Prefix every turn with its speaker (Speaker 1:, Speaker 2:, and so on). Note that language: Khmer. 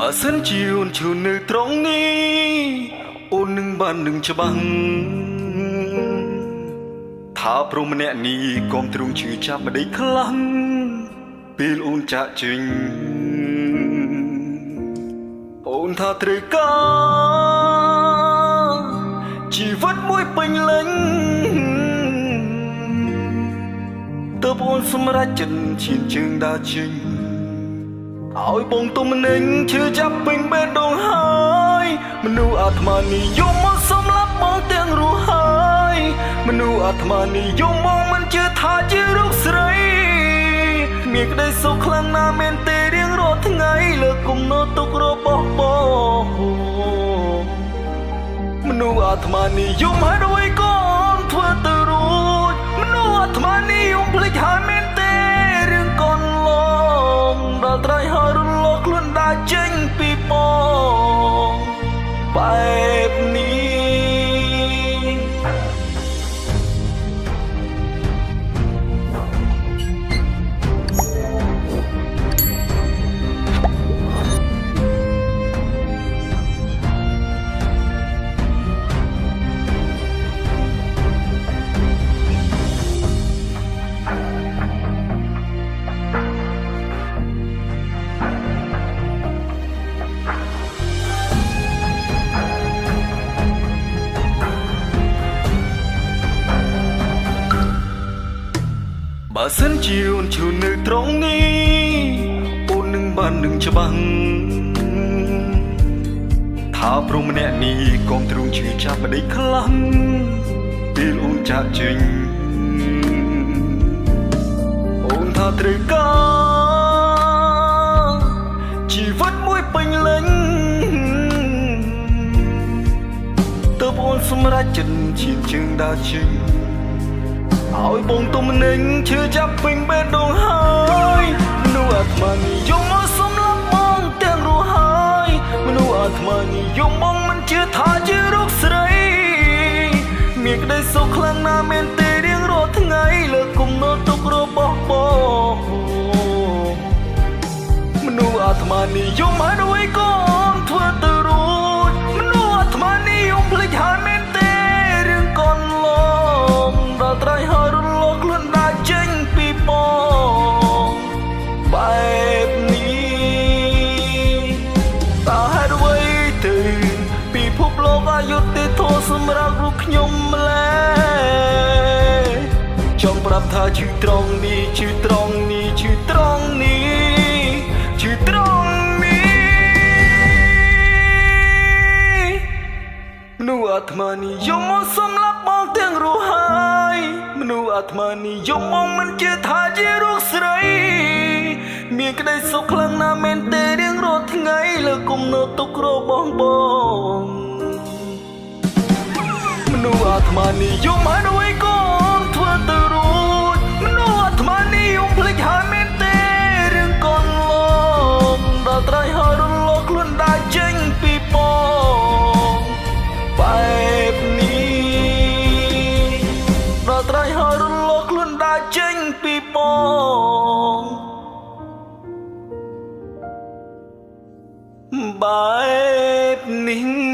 Speaker 1: បើសិនជាអូនឈឺនៅត្រង់នេះអូននឹងបាននឹងច្បាំងថាព្រមម្នាក់នេះកុំទ្រង់ឈឺចាប់ម្ដេចខ្លាំងពេលអូនចាក់ចេញអូនថាត្រូវការជីវិតមួយពេញលេញទើបអូនសម្រេចចិត្តឈានជើងដើរចេញឲ្យបងទុំនឹងឈឺចាប់ពេញបេះដូងហើយមនុស្សអាត្មានិយមមកសម្លាប់បងទាំងរស់ហើយមនុស្សអាត្មានិយមមកមិនជឿថាជារូបស្រីមានក្តីសុខខ្លាំងណាស់មែនទេរៀងរាល់ថ្ងៃលើគំនោទុករបស់បងមនុស្សអាត្មានិយមហើយរួយកូនធ្វើទៅរួចមនុស្សអាត្មានិយមភ្លេចហើយមែនទេរឿងកូនឡងដល់ត្រៃហើយរលកខ្លួនដើរចេញពីបងបែបនេះបើសិនជាអូនឈឺនៅត្រង់នេះអូននឹងបាននឹងច្បាំងថាព្រមម្នាក់នេះកុំទ្រង់ឈឺចាប់ម្ដេចខ្លាំងពេលអូនចាក់ចេញអូនថាត្រូវការជីវិតមួយពេញលេញទើបអូនសម្រេចចិត្តឈានជើងដើរចេញឲ្យបងទុំនឹងឈឺចាប់ពេញបេះដូងហើយមនុស្សអាត្មានិយមមកសម្លាប់បងទាំងរស់ហើយមនុស្សអាត្មានិយមបងមិនជឿថាជារូបស្រីមានក្តីសុខខ្លាំងណាស់មែនទេរៀងរាល់ថ្ងៃលើគំនោទុករបស់បងមនុស្សអាត្មានិយមហើយរួយកូនធ្វើទៅរួចមនុស្សអាត្មានិយមភ្លេចហើយមែនទេរឿងកូនឡងដល់ត្រៃហើយរលកខ្លួនដើរចេញពីបងបែបនេះតើហេតុអ្វីទៅពិភពលោកអយុត្តិធម៌សម្រាប់រូបខ្ញុំម្ល៉េះចង់ប្រាប់ថាឈឺត្រង់នេះឈឺត្រង់នេះឈឺត្រង់នេះឈឺត្រង់នេះមនុស្សអាត្មានិយមមកសម្លាប់បងទាំងរស់ហើយមនុស្សអាត្មានិយមមកមិនជឿថាជារូបស្រីមានក្តីសុខខ្លាំងណាស់មែនទេរៀងរាល់ថ្ងៃលើគំនោទុករបស់បងមនុស្សអាត្មានិយមហើយរួយកូនធ្វើទៅរួចមនុស្សអាត្មានិយមភ្លេចហើយមែនទេរឿងកូនឡងដល់ត្រៃហើយរលកខ្លួនដើរចេញពីបងបែបនេះដល់ត្រៃហើយរលកខ្លួនដើរចេញពីបងបែបនេះ